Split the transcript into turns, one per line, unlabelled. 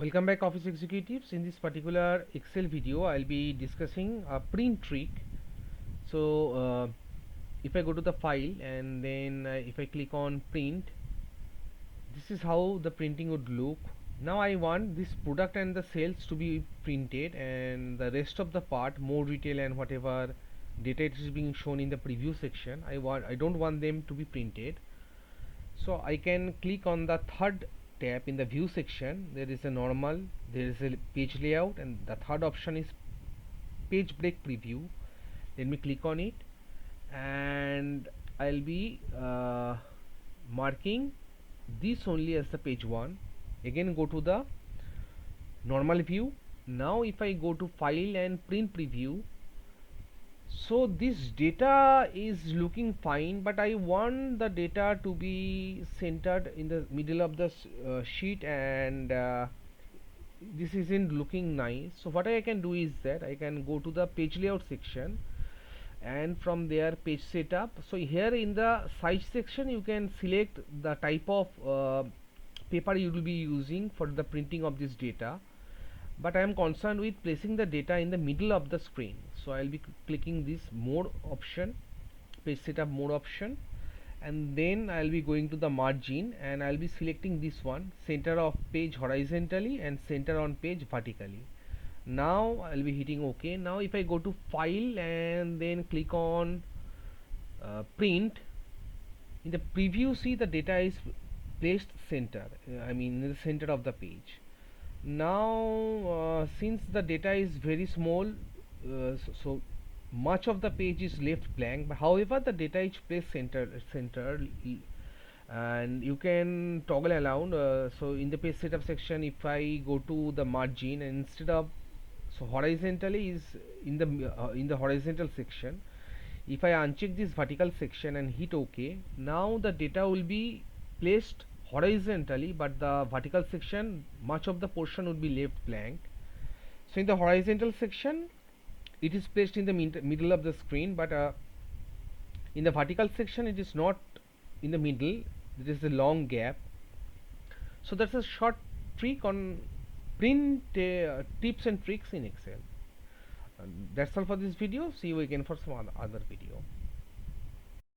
Welcome back, Office Executives. In this particular Excel video I'll be discussing a print trick. So if I go to the file and then if I click on print, this is how the printing would look. Now I want this product and the sales to be printed, and the rest of the part, more detail and whatever data it is being shown in the preview section, I don't want them to be printed. So I can click on the third tab in the view section. There is a normal, there is a page layout, and the third option is page break preview. Let me click on it, and I'll be marking this only as the page 1. Again, go to the normal view. Now if I go to file and print preview, so this data is looking fine, but I want the data to be centered in the middle of the sheet, and this isn't looking nice. So what I can do is that I can go to the page layout section, and from there page setup. So here in the size section you can select the type of paper you will be using for the printing of this data, but I am concerned with placing the data in the middle of the screen. So I'll be clicking this mode option, page setup mode option, and then I'll be going to the margin, and I'll be selecting this one, center of page horizontally and center on page vertically. Now I'll be hitting OK. Now if I go to file and then click on print, in the preview see the data is placed center, I mean in the center of the page. Now since the data is very small, so much of the page is left blank, but however the data is placed center, and you can toggle around. So in the page setup section, if I go to the margin, and instead of, so horizontally is in the horizontal section, if I uncheck this vertical section and hit OK, now the data will be placed horizontally, but the vertical section, much of the portion would be left blank. So in the horizontal section it is placed in the middle of the screen, but in the vertical section it is not in the middle, there is a long gap. So that's a short trick on print tips and tricks in Excel. That's all for this video. See you again for some other video.